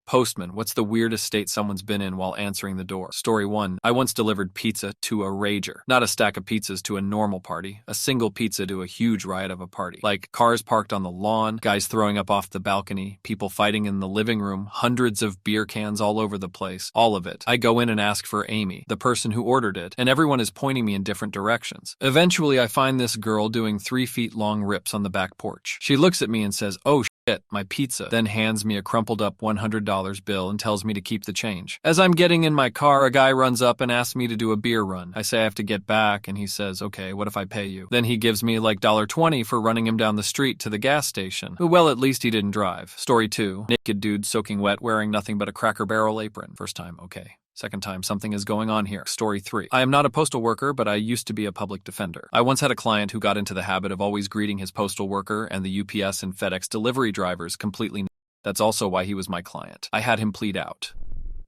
Postman, what's the weirdest state someone's been in while answering the door? Story 1. I once delivered pizza to a rager. Not a stack of pizzas to a normal party. A single pizza to a huge riot of a party. Like cars parked on the lawn, guys throwing up off the balcony, people fighting in the living room, hundreds of beer cans all over the place. All of it. I go in and ask for Amy, the person who ordered it, and everyone is pointing me in different directions. Eventually, I find this girl doing 3 feet long rips on the back porch. She looks at me and says, "Oh, my pizza," then hands me a crumpled up $100 bill and tells me to keep the change. As I'm getting in my car, a guy runs up and asks me to do a beer run. I say I have to get back, and he says, "Okay, what if I pay you?" Then he gives me like $1.20 for running him down the street to the gas station. Well, at least he didn't drive. Story 2. Naked dude soaking wet wearing nothing but a Cracker Barrel apron. First time, okay. Second time, something is going on here. Story 3. I am not a postal worker, but I used to be a public defender. I once had a client who got into the habit of always greeting his postal worker and the UPS and FedEx delivery drivers completely. That's also why he was my client. I had him plead out.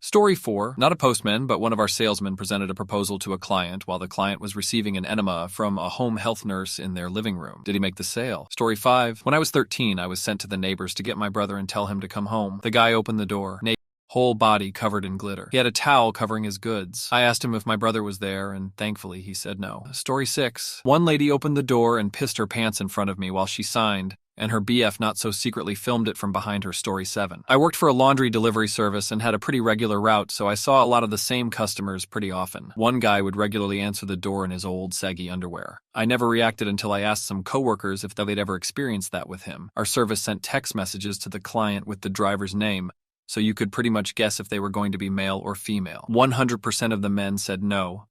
Story 4. Not a postman, but one of our salesmen presented a proposal to a client while the client was receiving an enema from a home health nurse in their living room. Did he make the sale? Story 5. When I was 13, I was sent to the neighbors to get my brother and tell him to come home. The guy opened the door. Whole body covered in glitter. He had a towel covering his goods. I asked him if my brother was there, and thankfully he said no. Story 6. One lady opened the door and pissed her pants in front of me while she signed, and her BF not so secretly filmed it from behind her. Story 7. I worked for a laundry delivery service and had a pretty regular route, so I saw a lot of the same customers pretty often. One guy would regularly answer the door in his old saggy underwear. I never reacted until I asked some coworkers if they'd ever experienced that with him. Our service sent text messages to the client with the driver's name, so you could pretty much guess if they were going to be male or female. 100% of the men said no.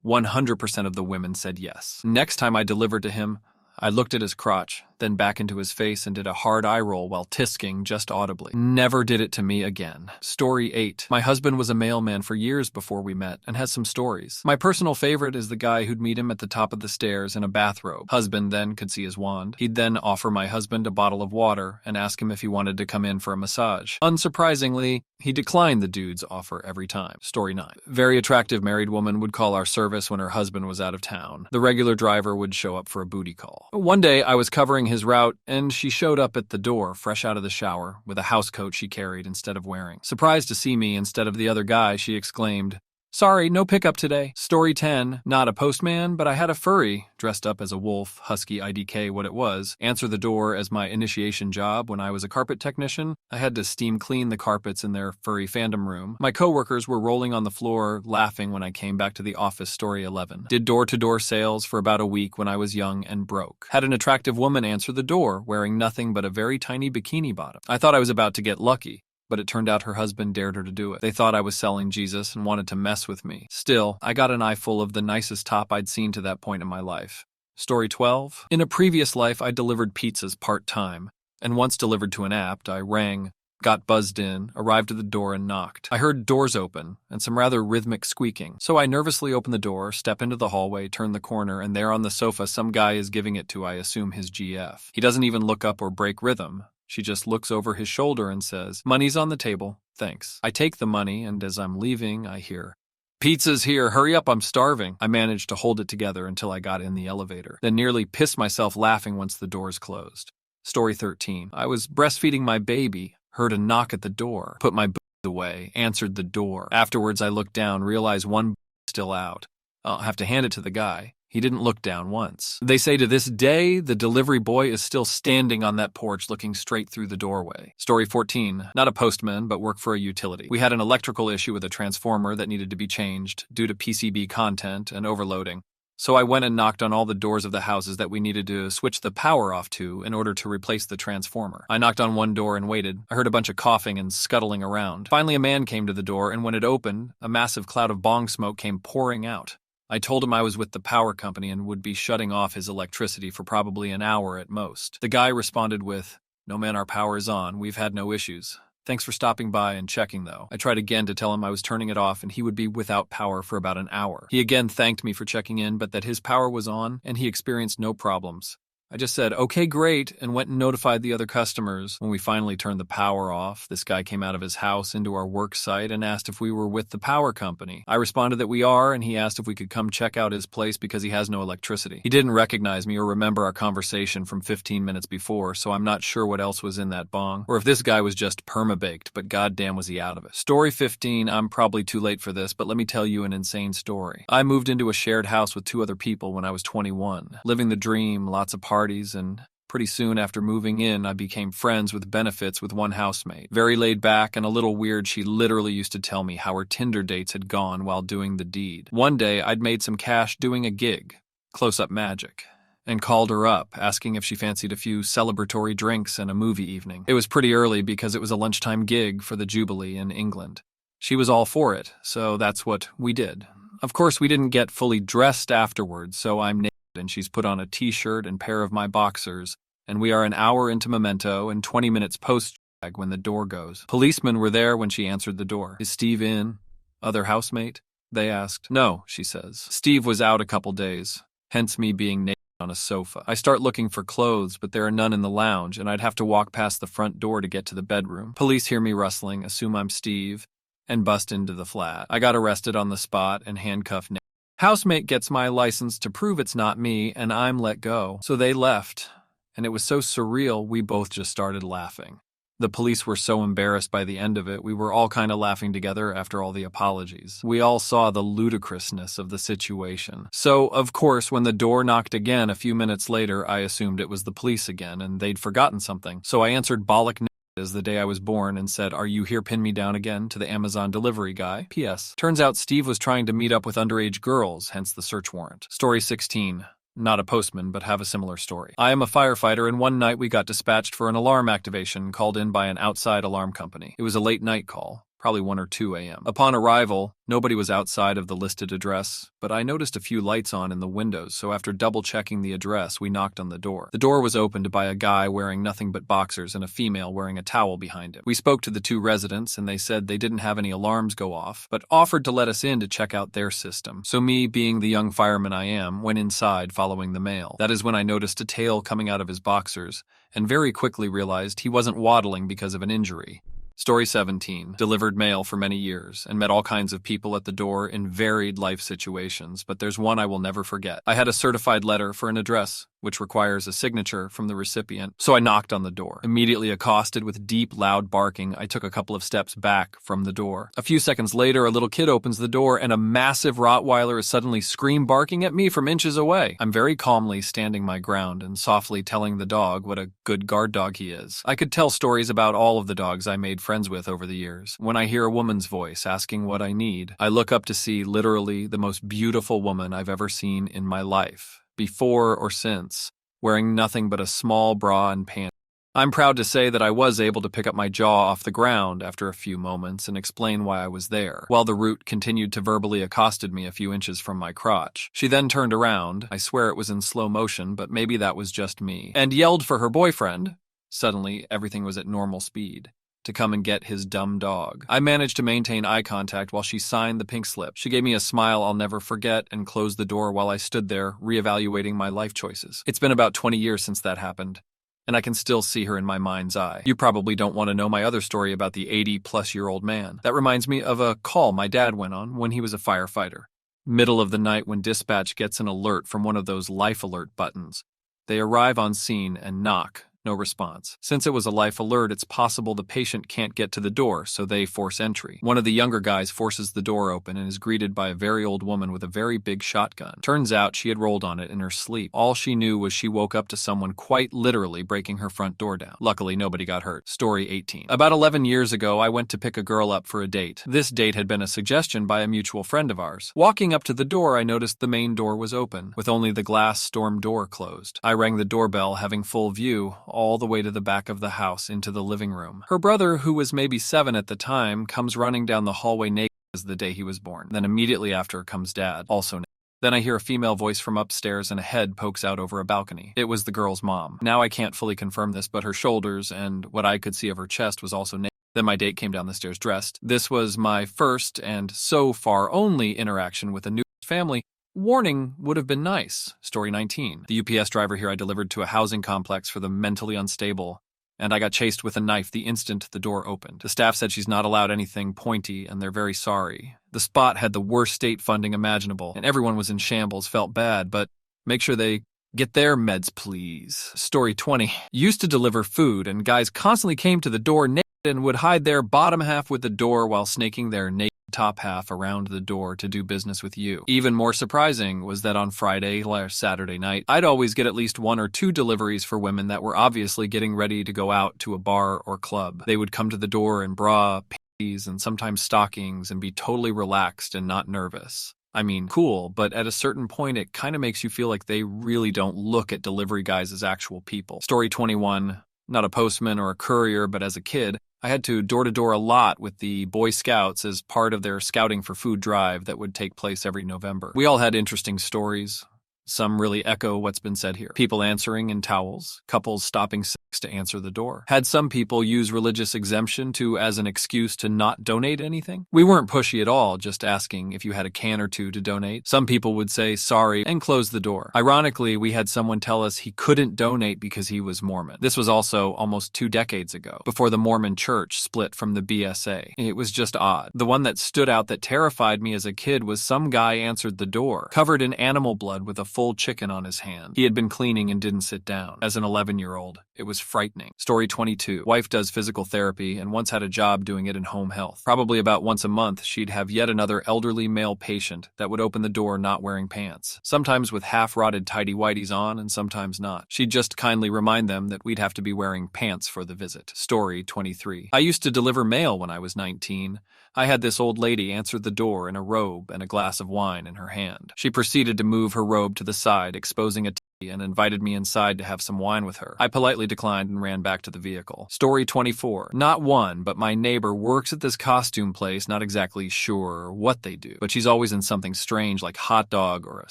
100% of the women said yes. Next time I delivered to him, I looked at his crotch, then back into his face and did a hard eye roll while tisking just audibly. Never did it to me again. Story 8. My husband was a mailman for years before we met and has some stories. My personal favorite is the guy who'd meet him at the top of the stairs in a bathrobe. Husband then could see his wand. He'd then offer my husband a bottle of water and ask him if he wanted to come in for a massage. Unsurprisingly, he declined the dude's offer every time. Story 9. Very attractive married woman would call our service when her husband was out of town. The regular driver would show up for a booty call. One day, I was covering his route, and she showed up at the door, fresh out of the shower, with a house coat she carried instead of wearing. Surprised to see me instead of the other guy, she exclaimed, "Sorry, no pickup today." Story 10. Not a postman, but I had a furry, dressed up as a wolf, husky IDK what it was, answer the door as my initiation job when I was a carpet technician. I had to steam clean the carpets in their furry fandom room. My coworkers were rolling on the floor, laughing when I came back to the office. Story 11. Did door-to-door sales for about a week when I was young and broke. Had an attractive woman answer the door, wearing nothing but a very tiny bikini bottom. I thought I was about to get lucky, but it turned out her husband dared her to do it. They thought I was selling Jesus and wanted to mess with me. Still, I got an eyeful of the nicest top I'd seen to that point in my life. Story 12. In a previous life, I delivered pizzas part-time, and once delivered to an apt, I rang, got buzzed in, arrived at the door and knocked. I heard doors open and some rather rhythmic squeaking, so I nervously opened the door, step into the hallway, turn the corner, and there on the sofa some guy is giving it to, I assume, his GF. He doesn't even look up or break rhythm. She just looks over his shoulder and says, "Money's on the table, thanks." I take the money, and as I'm leaving, I hear, "Pizza's here, hurry up, I'm starving." I managed to hold it together until I got in the elevator, then nearly pissed myself laughing once the doors closed. Story 13. I was breastfeeding my baby, heard a knock at the door, put my away, answered the door. Afterwards, I looked down, realized one still out. I'll have to hand it to the guy. He didn't look down once. They say to this day, the delivery boy is still standing on that porch looking straight through the doorway. Story 14. Not a postman, but work for a utility. We had an electrical issue with a transformer that needed to be changed due to PCB content and overloading. So I went and knocked on all the doors of the houses that we needed to switch the power off to in order to replace the transformer. I knocked on one door and waited. I heard a bunch of coughing and scuttling around. Finally, a man came to the door, and when it opened, a massive cloud of bong smoke came pouring out. I told him I was with the power company and would be shutting off his electricity for probably an hour at most. The guy responded with, "No man, our power is on. We've had no issues. Thanks for stopping by and checking, though." I tried again to tell him I was turning it off and he would be without power for about an hour. He again thanked me for checking in, but that his power was on and he experienced no problems. I just said, okay, great, and went and notified the other customers. When we finally turned the power off, this guy came out of his house into our work site and asked if we were with the power company. I responded that we are, and he asked if we could come check out his place because he has no electricity. He didn't recognize me or remember our conversation from 15 minutes before, so I'm not sure what else was in that bong, or if this guy was just perma-baked, but goddamn was he out of it. Story 15, I'm probably too late for this, but let me tell you an insane story. I moved into a shared house with 2 other people when I was 21, living the dream, lots of parties, and pretty soon after moving in, I became friends with benefits with one housemate. Very laid back and a little weird, she literally used to tell me how her Tinder dates had gone while doing the deed. One day, I'd made some cash doing a gig, close-up magic, and called her up, asking if she fancied a few celebratory drinks and a movie evening. It was pretty early because it was a lunchtime gig for the Jubilee in England. She was all for it, so that's what we did. Of course, we didn't get fully dressed afterwards, so I'm naked and she's put on a t-shirt and pair of my boxers, and we are an hour into Memento and 20 minutes post-drag when the door goes. Policemen were there when she answered the door. Is Steve in? Other housemate? They asked. No, she says. Steve was out a couple days, hence me being naked on a sofa. I start looking for clothes, but there are none in the lounge, and I'd have to walk past the front door to get to the bedroom. Police hear me rustling, assume I'm Steve, and bust into the flat. I got arrested on the spot and handcuffed naked. Housemate gets my license to prove it's not me, and I'm let go. So they left, and it was so surreal we both just started laughing. The police were so embarrassed by the end of it, we were all kind of laughing together after all the apologies. We all saw the ludicrousness of the situation. So, of course, when the door knocked again a few minutes later, I assumed it was the police again, and they'd forgotten something. So I answered bollock as the day I was born and said, "Are you here, pin me down again," to the Amazon delivery guy. P.S. Turns out Steve was trying to meet up with underage girls, hence the search warrant. Story 16. Not a postman, but have a similar story. I am a firefighter, and one night we got dispatched for an alarm activation called in by an outside alarm company. It was a late night call, probably 1 or 2 a.m. Upon arrival, nobody was outside of the listed address, but I noticed a few lights on in the windows, so after double-checking the address, we knocked on the door. The door was opened by a guy wearing nothing but boxers and a female wearing a towel behind him. We spoke to the 2 residents, and they said they didn't have any alarms go off, but offered to let us in to check out their system. So me, being the young fireman I am, went inside following the male. That is when I noticed a tail coming out of his boxers, and very quickly realized he wasn't waddling because of an injury. Story 17. Delivered mail for many years and met all kinds of people at the door in varied life situations, but there's one I will never forget. I had a certified letter for an address, which requires a signature from the recipient, so I knocked on the door. Immediately accosted with deep, loud barking, I took a couple of steps back from the door. A few seconds later, a little kid opens the door and a massive Rottweiler is suddenly scream barking at me from inches away. I'm very calmly standing my ground and softly telling the dog what a good guard dog he is. I could tell stories about all of the dogs I made friends with over the years. When I hear a woman's voice asking what I need, I look up to see literally the most beautiful woman I've ever seen in my life, before or since, wearing nothing but a small bra and pants. I'm proud to say that I was able to pick up my jaw off the ground after a few moments and explain why I was there, while the root continued to verbally accosted me a few inches from my crotch. She then turned around, I swear it was in slow motion, but maybe that was just me, and yelled for her boyfriend. Suddenly, everything was at normal speed, to come and get his dumb dog. I managed to maintain eye contact while she signed the pink slip. She gave me a smile I'll never forget and closed the door while I stood there, reevaluating my life choices. It's been about 20 years since that happened, and I can still see her in my mind's eye. You probably don't want to know my other story about the 80-plus-year-old man. That reminds me of a call my dad went on when he was a firefighter. Middle of the night when dispatch gets an alert from one of those life alert buttons. They arrive on scene and knock. No response. Since it was a life alert, it's possible the patient can't get to the door, so they force entry. One of the younger guys forces the door open and is greeted by a very old woman with a very big shotgun. Turns out she had rolled on it in her sleep. All she knew was she woke up to someone quite literally breaking her front door down. Luckily, nobody got hurt. Story 18. About 11 years ago, I went to pick a girl up for a date. This date had been a suggestion by a mutual friend of ours. Walking up to the door, I noticed the main door was open, with only the glass storm door closed. I rang the doorbell, having full view, all the way to the back of the house into the living room. Her brother, who was maybe 7 at the time, comes running down the hallway naked as the day he was born. Then immediately after comes Dad, also naked. Then I hear a female voice from upstairs and a head pokes out over a balcony. It was the girl's mom. Now I can't fully confirm this, but her shoulders and what I could see of her chest was also naked. Then my date came down the stairs dressed. This was my first and so far only interaction with a new family, Warning would have been nice. Story 19. The UPS driver here I delivered to a housing complex for the mentally unstable, and I got chased with a knife the instant the door opened. The staff said she's not allowed anything pointy, and they're very sorry. The spot had the worst state funding imaginable, and everyone was in shambles, felt bad, but make sure they get their meds, please. Story 20. Used to deliver food, and guys constantly came to the door naked and would hide their bottom half with the door while snaking their naked top half around the door to do business with you. Even more surprising was that on Friday/Saturday night, I'd always get at least 1 or 2 deliveries for women that were obviously getting ready to go out to a bar or club. They would come to the door in bra, panties, and sometimes stockings and be totally relaxed and not nervous. I mean, cool, but at a certain point, it kind of makes you feel like they really don't look at delivery guys as actual people. Story 21. Not a postman or a courier, but as a kid, I had to door-to-door a lot with the Boy Scouts as part of their Scouting for Food drive that would take place every November. We all had interesting stories. Some really echo what's been said here. People answering in towels, couples stopping sex to answer the door. Had some people use religious exemption as an excuse to not donate anything. We weren't pushy at all, just asking if you had a can or two to donate. Some people would say sorry and close the door. Ironically, we had someone tell us he couldn't donate because he was Mormon. This was also almost 2 decades ago, before the Mormon Church split from the BSA. It was just odd. The one that stood out that terrified me as a kid was some guy answered the door, covered in animal blood with a full chicken on his hand. He had been cleaning and didn't sit down. As an 11-year-old, it was frightening. Story 22. Wife does physical therapy and once had a job doing it in home health. Probably about once a month, she'd have yet another elderly male patient that would open the door not wearing pants. Sometimes with half-rotted tighty-whities on and sometimes not. She'd just kindly remind them that we'd have to be wearing pants for the visit. Story 23. I used to deliver mail when I was 19. I had this old lady answer the door in a robe and a glass of wine in her hand. She proceeded to move her robe to the side, exposing a titty, and invited me inside to have some wine with her. I politely declined and ran back to the vehicle. Story 24. Not one, but my neighbor works at this costume place, not exactly sure what they do, but she's always in something strange like hot dog or a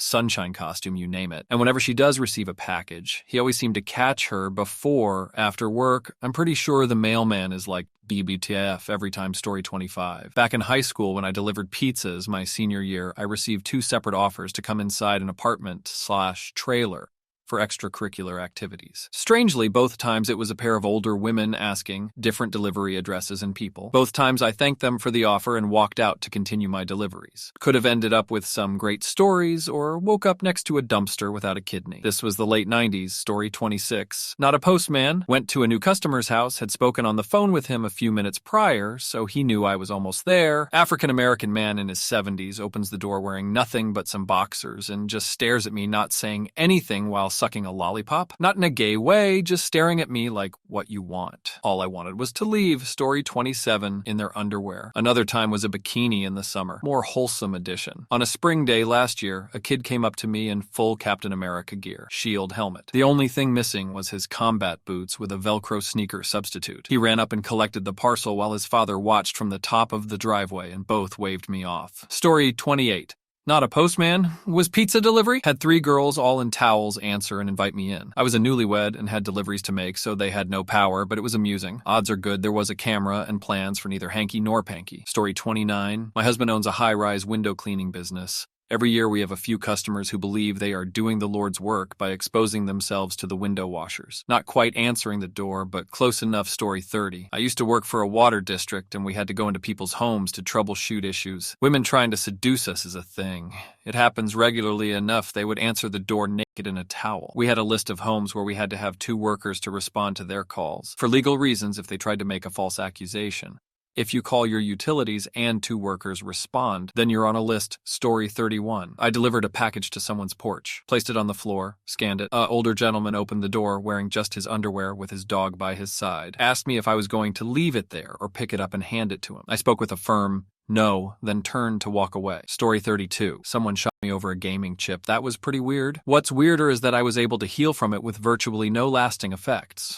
sunshine costume, you name it. And whenever she does receive a package, he always seemed to catch her after work. I'm pretty sure the mailman is like BBTF every time. Story 25. Back in high school when I delivered pizzas my senior year, I received 2 separate offers to come inside an apartment/trailer for extracurricular activities. Strangely, both times it was a pair of older women asking, different delivery addresses and people. Both times I thanked them for the offer and walked out to continue my deliveries. Could have ended up with some great stories or woke up next to a dumpster without a kidney. This was the late 90s. Story 26. Not a postman. Went to a new customer's house, had spoken on the phone with him a few minutes prior, so he knew I was almost there. African-American man in his 70s opens the door wearing nothing but some boxers and just stares at me, not saying anything while sucking a lollipop. Not in a gay way, just staring at me like, what you want. All I wanted was to leave. Story 27. In their underwear. Another time was a bikini in the summer. More wholesome edition. On a spring day last year, a kid came up to me in full Captain America gear. Shield helmet. The only thing missing was his combat boots with a Velcro sneaker substitute. He ran up and collected the parcel while his father watched from the top of the driveway and both waved me off. Story 28. Not a postman. Was pizza delivery? Had 3 girls all in towels answer and invite me in. I was a newlywed and had deliveries to make, so they had no power, but it was amusing. Odds are good there was a camera and plans for neither hanky nor panky. Story 29. My husband owns a high-rise window cleaning business. Every year we have a few customers who believe they are doing the Lord's work by exposing themselves to the window washers. Not quite answering the door, but close enough. Story 30. I used to work for a water district and we had to go into people's homes to troubleshoot issues. Women trying to seduce us is a thing. It happens regularly enough they would answer the door naked in a towel. We had a list of homes where we had to have 2 workers to respond to their calls, for legal reasons if they tried to make a false accusation. If you call your utilities and 2 workers respond, then you're on a list. Story 31. I delivered a package to someone's porch, placed it on the floor, scanned it. An older gentleman opened the door wearing just his underwear with his dog by his side. Asked me if I was going to leave it there or pick it up and hand it to him. I spoke with a firm no, then turned to walk away. Story 32. Someone shot me over a gaming chip. That was pretty weird. What's weirder is that I was able to heal from it with virtually no lasting effects.